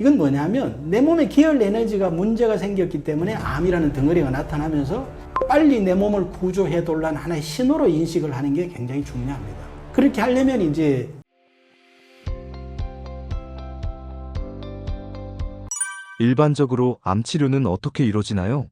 이건 뭐냐면 내 몸의 기혈 에너지가 문제가 생겼기 때문에 암이라는 덩어리가 나타나면서 빨리 내 몸을 구조해 돌라는 하나의 신호로 인식을 하는 게 굉장히 중요합니다. 그렇게 하려면 이제 일반적으로 암 치료는 어떻게 이루어지나요?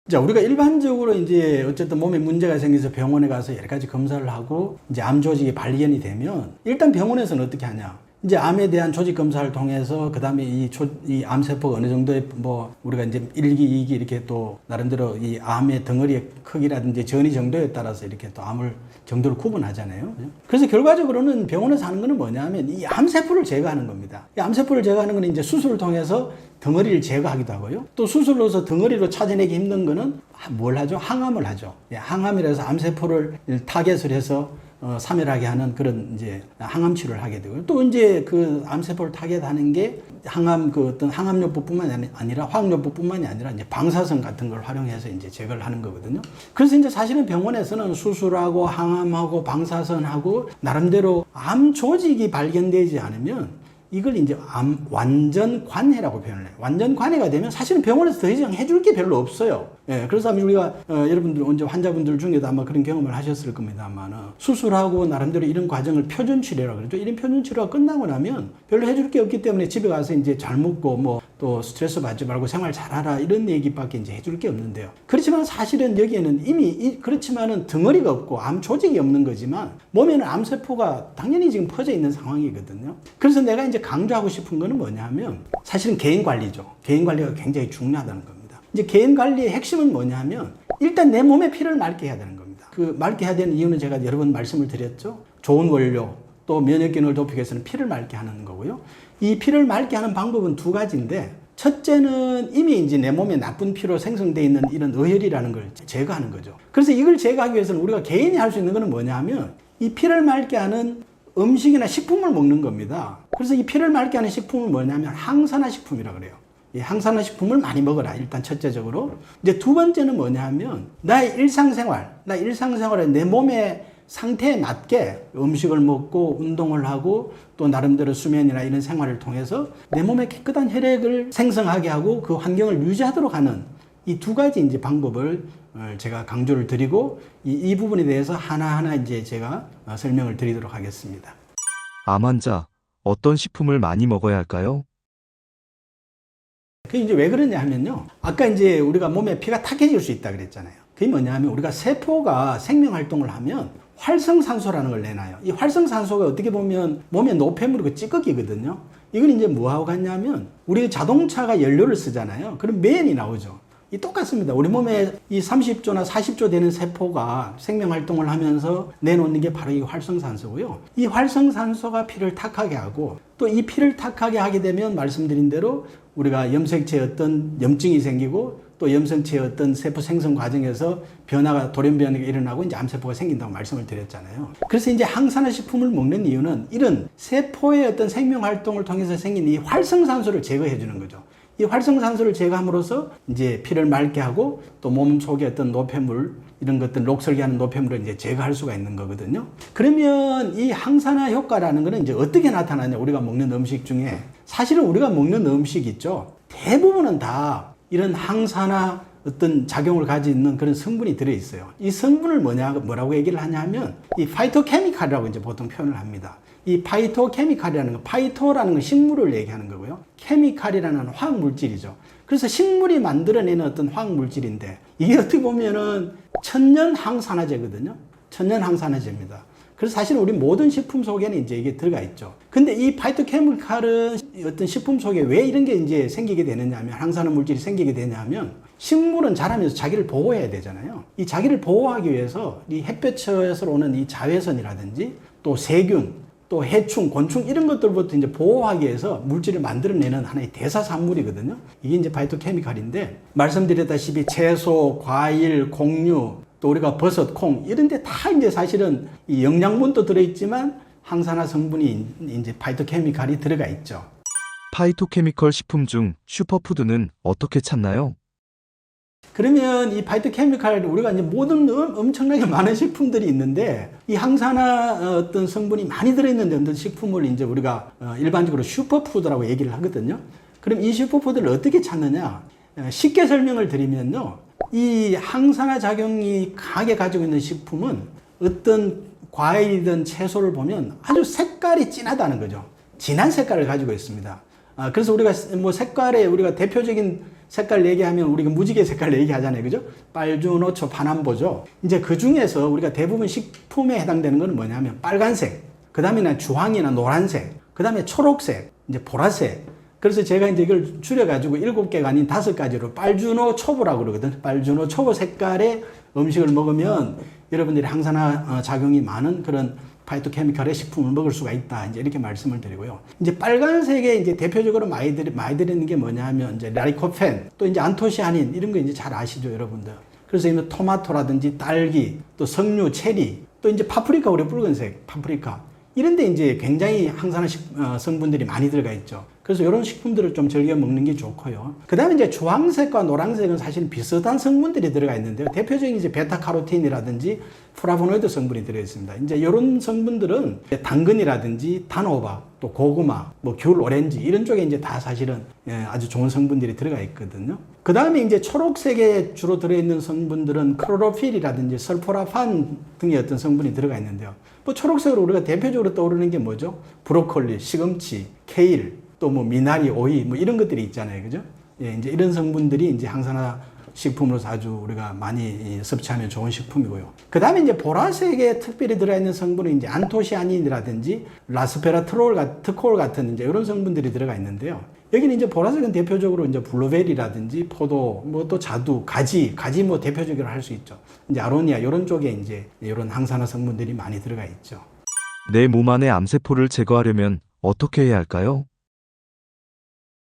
자, 우리가 일반적으로 이제 어쨌든 몸에 문제가 생겨서 병원에 가서 여러 가지 검사를 하고 이제 암 조직이 발견이 되면 일단 병원에서는 어떻게 하냐? 이제 암에 대한 조직 검사를 통해서 그다음에 이 암세포가 어느 정도의 뭐 우리가 이제 1기, 2기 이렇게 또 나름대로 이 암의 덩어리의 크기라든지 전이 정도에 따라서 이렇게 또 암을 정도를 구분하잖아요. 그래서 결과적으로는 병원에서 하는 거는 뭐냐면 이 암세포를 제거하는 겁니다. 이 암세포를 제거하는 거는 이제 수술을 통해서 덩어리를 제거하기도 하고요. 또 수술로서 덩어리로 찾아내기 힘든 거는 뭘 하죠? 항암을 하죠. 항암이라서 암세포를 타겟을 해서 사멸하게 하는 그런 이제 항암 치료를 하게 되고요. 또 이제 그 암세포를 타겟하는 게 항암 그 어떤 항암요법뿐만이 아니라 화학요법뿐만이 아니라 이제 방사선 같은 걸 활용해서 이제 제거를 하는 거거든요. 그래서 이제 사실은 병원에서는 수술하고 항암하고 방사선하고 나름대로 암 조직이 발견되지 않으면 이걸 이제 완전 관해라고 표현을 해요. 완전 관해가 되면 사실은 병원에서 더 이상 해줄 게 별로 없어요. 예, 그래서 우리가 여러분들 언제 환자분들 중에도 아마 그런 경험을 하셨을 겁니다만 수술하고 나름대로 이런 과정을 표준 치료라고 그러죠. 이런 표준 치료가 끝나고 나면 별로 해줄 게 없기 때문에 집에 가서 이제 잘 먹고 뭐 또 스트레스 받지 말고 생활 잘하라 이런 얘기밖에 이제 해줄 게 없는데요. 그렇지만 사실은 여기에는 이미 그렇지만은 덩어리가 없고 암 조직이 없는 거지만 몸에는 암세포가 당연히 지금 퍼져 있는 상황이거든요. 그래서 내가 이제 강조하고 싶은 거는 뭐냐면 사실은 개인 관리죠. 개인 관리가 굉장히 중요하다는 겁니다. 이제 개인 관리의 핵심은 뭐냐면 일단 내 몸에 피를 맑게 해야 되는 겁니다. 그 맑게 해야 되는 이유는 제가 여러 번 말씀을 드렸죠. 좋은 원료 또 면역 기능을 높이기 위해서는 피를 맑게 하는 거고요. 이 피를 맑게 하는 방법은 두 가지인데 첫째는 이미 이제 내 몸에 나쁜 피로 생성되어 있는 이런 어혈이라는 걸 제거하는 거죠. 그래서 이걸 제거하기 위해서는 우리가 개인이 할 수 있는 것은 뭐냐면 이 피를 맑게 하는 음식이나 식품을 먹는 겁니다. 그래서 이 피를 맑게 하는 식품은 뭐냐면 항산화 식품이라고 그래요. 이 항산화 식품을 많이 먹어라. 일단 첫째적으로. 이제 두 번째는 뭐냐면 나의 일상생활에 내 몸의 상태에 맞게 음식을 먹고 운동을 하고 또 나름대로 수면이나 이런 생활을 통해서 내 몸에 깨끗한 혈액을 생성하게 하고 그 환경을 유지하도록 하는 이 두 가지 이제 방법을 제가 강조를 드리고 이 부분에 대해서 하나하나 이제 제가 설명을 드리도록 하겠습니다. 암 환자, 어떤 식품을 많이 먹어야 할까요? 그게 이제 왜 그러냐 하면요. 아까 이제 우리가 몸에 피가 탁해질 수 있다 그랬잖아요. 그게 뭐냐 하면 우리가 세포가 생명 활동을 하면 활성산소라는 걸 내놔요. 이 활성산소가 어떻게 보면 몸의 노폐물이고 찌꺼기거든요. 이건 이제 뭐하고 같냐면 우리 자동차가 연료를 쓰잖아요. 그럼 메인이 나오죠. 이 똑같습니다. 우리 몸에 이 30조나 40조 되는 세포가 생명 활동을 하면서 내놓는 게 바로 이 활성산소고요. 이 활성산소가 피를 탁하게 하고 또 이 피를 탁하게 하게 되면 말씀드린 대로 우리가 염색체의 어떤 염증이 생기고 또 염색체의 어떤 세포 생성 과정에서 변화가 돌연 변이가 일어나고 이제 암세포가 생긴다고 말씀을 드렸잖아요. 그래서 이제 항산화 식품을 먹는 이유는 이런 세포의 어떤 생명 활동을 통해서 생긴 이 활성산소를 제거해 주는 거죠. 이 활성산소를 제거함으로써 이제 피를 맑게 하고 또 몸 속에 어떤 노폐물 이런 것들 녹슬게 하는 노폐물을 이제 제거할 수가 있는 거거든요. 그러면 이 항산화 효과라는 거는 이제 어떻게 나타나냐? 우리가 먹는 음식 중에 사실은 우리가 먹는 음식 있죠. 대부분은 다 이런 항산화 어떤 작용을 가지고 있는 그런 성분이 들어있어요. 이 성분을 뭐라고 얘기를 하냐면 이 파이토케미칼이라고 이제 보통 표현을 합니다. 이 파이토케미칼이라는 거, 파이토라는 건 식물을 얘기하는 거고요. 케미칼이라는 화학물질이죠. 그래서 식물이 만들어내는 어떤 화학물질인데 이게 어떻게 보면은 천연 항산화제거든요. 천연 항산화제입니다. 그래서 사실 우리 모든 식품 속에는 이제 이게 들어가 있죠. 근데 이 파이토케미칼은 어떤 식품 속에 왜 이런 게 이제 생기게 되느냐 하면 항산화 물질이 생기게 되냐면 식물은 자라면서 자기를 보호해야 되잖아요. 이 자기를 보호하기 위해서 이 햇볕에서 오는 이 자외선이라든지 또 세균 또 해충, 곤충 이런 것들부터 이제 보호하기 위해서 물질을 만들어내는 하나의 대사산물이거든요. 이게 이제 파이토케미칼인데 말씀드렸다시피 채소, 과일, 곡류 또 우리가 버섯, 콩 이런 데 다 이제 사실은 이 영양분도 들어있지만 항산화 성분이 이제 파이토케미칼이 들어가 있죠. 파이토케미컬 식품 중 슈퍼푸드는 어떻게 찾나요? 그러면 이 파이토케미칼 우리가 이제 모든 엄청나게 많은 식품들이 있는데 이 항산화 어떤 성분이 많이 들어있는 어떤 식품을 이제 우리가 일반적으로 슈퍼푸드라고 얘기를 하거든요. 그럼 이 슈퍼푸드를 어떻게 찾느냐? 쉽게 설명을 드리면요. 이 항산화 작용이 강하게 가지고 있는 식품은 어떤 과일이든 채소를 보면 아주 색깔이 진하다는 거죠. 진한 색깔을 가지고 있습니다. 그래서 우리가 뭐 색깔에 우리가 대표적인 색깔 얘기하면 우리가 무지개 색깔 얘기하잖아요. 그죠? 빨주노초, 파남보죠. 이제 그 중에서 우리가 대부분 식품에 해당되는 건 뭐냐면 빨간색, 그 다음에 주황이나 노란색, 그 다음에 초록색, 이제 보라색. 그래서 제가 이제 이걸 줄여가지고 7개가 아닌 5가지로 빨주노초보라고 그러거든. 빨주노초보 색깔의 음식을 먹으면 여러분들이 항산화 작용이 많은 그런 파이토케미칼의 식품을 먹을 수가 있다. 이제 이렇게 말씀을 드리고요. 이제 빨간색에 이제 대표적으로 많이 들이는 게 뭐냐 하면 이제 라이코펜, 또 이제 안토시아닌 이런 거 이제 잘 아시죠, 여러분들. 그래서 이제 토마토라든지 딸기, 또 석류, 체리, 또 이제 파프리카, 우리 붉은색 파프리카. 이런 데 이제 굉장히 항산화 성분들이 많이 들어가 있죠. 그래서 이런 식품들을 좀 즐겨 먹는 게 좋고요. 그 다음에 이제 주황색과 노란색은 사실 비슷한 성분들이 들어가 있는데요. 대표적인 이제 베타카로틴이라든지 플라보노이드 성분이 들어 있습니다. 이제 이런 성분들은 당근이라든지 단호박, 또 고구마, 뭐 귤, 오렌지 이런 쪽에 이제 다 사실은 아주 좋은 성분들이 들어가 있거든요. 그 다음에 이제 초록색에 주로 들어있는 성분들은 클로로필이라든지 설포라판 등의 어떤 성분이 들어가 있는데요. 뭐 초록색으로 우리가 대표적으로 떠오르는 게 뭐죠? 브로콜리, 시금치, 케일, 또 뭐 미나리, 오이 뭐 이런 것들이 있잖아요. 그죠? 예, 이제 이런 성분들이 이제 항산화 식품으로서 아주 우리가 많이 섭취하면 좋은 식품이고요. 그 다음에 이제 보라색에 특별히 들어있는 성분은 이제 안토시아닌이라든지 라스페라트롤, 트콜 같은 이제 이런 성분들이 들어가 있는데요. 여기는 이제 보라색은 대표적으로 이제 블루베리라든지 포도, 뭐 또 자두, 가지 뭐 대표적으로 할 수 있죠. 이제 아로니아 이런 쪽에 이제 이런 항산화 성분들이 많이 들어가 있죠. 내 몸 안의 암세포를 제거하려면 어떻게 해야 할까요?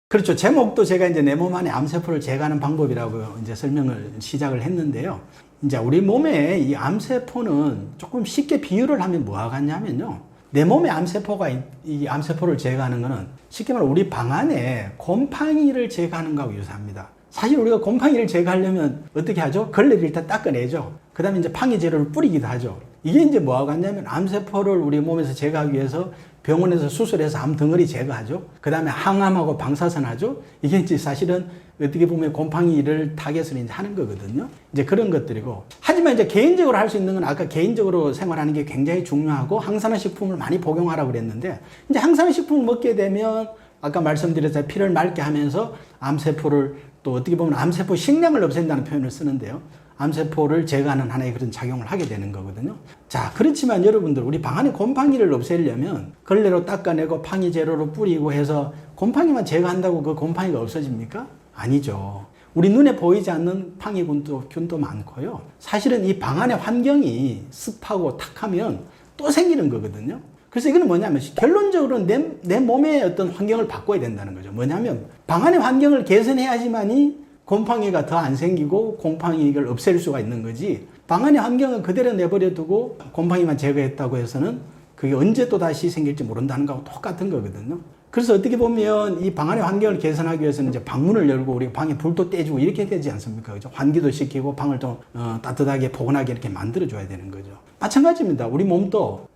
그렇죠. 제목도 제가 이제 내 몸 안에 암세포를 제거하는 방법이라고 이제 설명을 시작을 했는데요. 이제 우리 몸에 이 암세포는 조금 쉽게 비유를 하면 뭐가 같냐면요. 내 몸의 암세포가 이 암세포를 제거하는 거는 쉽게 말하면 우리 방 안에 곰팡이를 제거하는 거하고 유사합니다. 사실 우리가 곰팡이를 제거하려면 어떻게 하죠? 걸레를 일단 닦아내죠. 그 다음에 이제 팡이 재료를 뿌리기도 하죠. 이게 이제 뭐하고 같냐면 암세포를 우리 몸에서 제거하기 위해서 병원에서 수술해서 암 덩어리 제거하죠. 그 다음에 항암하고 방사선 하죠. 이게 이제 사실은 어떻게 보면 곰팡이를 타겟을 이제 하는 거거든요. 이제 그런 것들이고. 하지만 이제 개인적으로 할 수 있는 건 아까 개인적으로 생활하는 게 굉장히 중요하고 항산화 식품을 많이 복용하라고 그랬는데 이제 항산화 식품을 먹게 되면 아까 말씀드렸듯이 피를 맑게 하면서 암세포를 또 어떻게 보면 암세포 식량을 없앤다는 표현을 쓰는데요. 암세포를 제거하는 하나의 그런 작용을 하게 되는 거거든요. 자, 그렇지만 여러분들 우리 방 안에 곰팡이를 없애려면 걸레로 닦아내고 팡이 재료로 뿌리고 해서 곰팡이만 제거한다고 그 곰팡이가 없어집니까? 아니죠. 우리 눈에 보이지 않는 팡이균도 많고요. 사실은 이 방 안의 환경이 습하고 탁하면 또 생기는 거거든요. 그래서 이거는 뭐냐면 결론적으로 내 몸의 어떤 환경을 바꿔야 된다는 거죠. 뭐냐면 방 안의 환경을 개선해야지만이 곰팡이가 더 안 생기고 곰팡이를 없앨 수가 있는 거지. 방 안의 환경을 그대로 내버려 두고 곰팡이만 제거했다고 해서는 그게 언제 또 다시 생길지 모른다는 거하고 똑같은 거거든요. 그래서 어떻게 보면 이 방 안의 환경을 개선하기 위해서는 이제 방문을 열고 우리 방에 불도 떼주고 이렇게 되지 않습니까? 그죠? 환기도 시키고 방을 좀 따뜻하게 포근하게 이렇게 만들어줘야 되는 거죠. 마찬가지입니다. 우리 몸도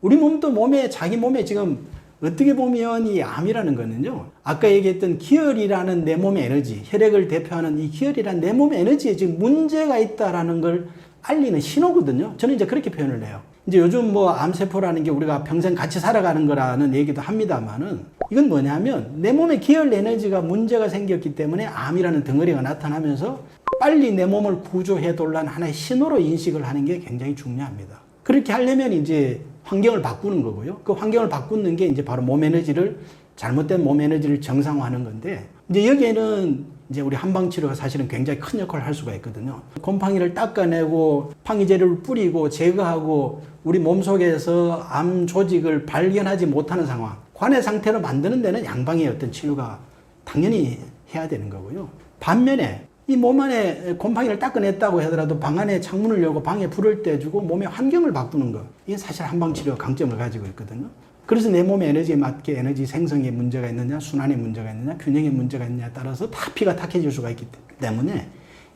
자기 몸에 지금 어떻게 보면 이 암이라는 거는요. 아까 얘기했던 기혈이라는 내 몸의 에너지, 혈액을 대표하는 이 기혈이라는 내 몸의 에너지에 지금 문제가 있다라는 걸 알리는 신호거든요. 저는 이제 그렇게 표현을 해요. 이제 요즘 뭐 암세포라는 게 우리가 평생 같이 살아가는 거라는 얘기도 합니다만은 이건 뭐냐면 내 몸의 기혈 에너지가 문제가 생겼기 때문에 암이라는 덩어리가 나타나면서 빨리 내 몸을 구조해 달라는 하나의 신호로 인식을 하는 게 굉장히 중요합니다. 그렇게 하려면 이제 환경을 바꾸는 거고요. 그 환경을 바꾸는 게 이제 바로 몸 에너지를, 잘못된 몸 에너지를 정상화하는 건데, 이제 여기에는 이제 우리 한방치료가 사실은 굉장히 큰 역할을 할 수가 있거든요. 곰팡이를 닦아내고 팡이제를 뿌리고 제거하고 우리 몸속에서 암 조직을 발견하지 못하는 상황, 관의 상태로 만드는 데는 양방의 어떤 치료가 당연히 해야 되는 거고요. 반면에 이 몸 안에 곰팡이를 닦아냈다고 하더라도 방 안에 창문을 열고 방에 불을 떼주고 몸의 환경을 바꾸는 거, 이게 사실 한방치료가 강점을 가지고 있거든요. 그래서 내 몸의 에너지에 맞게 에너지 생성에 문제가 있느냐, 순환에 문제가 있느냐, 균형에 문제가 있느냐에 따라서 다 피가 탁해질 수가 있기 때문에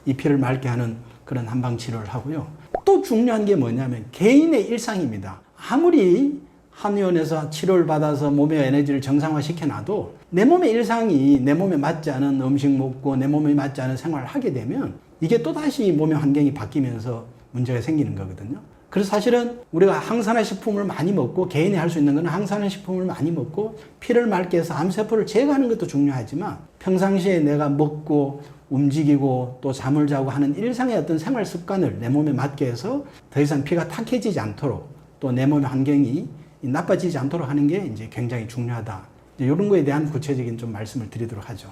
이 피를 맑게 하는 그런 한방 치료를 하고요. 또 중요한 게 뭐냐면 개인의 일상입니다. 아무리 한의원에서 치료를 받아서 몸의 에너지를 정상화시켜놔도 내 몸의 일상이 내 몸에 맞지 않은 음식 먹고 내 몸에 맞지 않은 생활을 하게 되면 이게 또다시 몸의 환경이 바뀌면서 문제가 생기는 거거든요. 그래서 사실은 우리가 항산화 식품을 많이 먹고 개인이 할 수 있는 건 항산화 식품을 많이 먹고 피를 맑게 해서 암세포를 제거하는 것도 중요하지만 평상시에 내가 먹고 움직이고 또 잠을 자고 하는 일상의 어떤 생활 습관을 내 몸에 맞게 해서 더 이상 피가 탁해지지 않도록 또 내 몸의 환경이 나빠지지 않도록 하는 게 이제 굉장히 중요하다. 이런 거에 대한 구체적인 좀 말씀을 드리도록 하죠.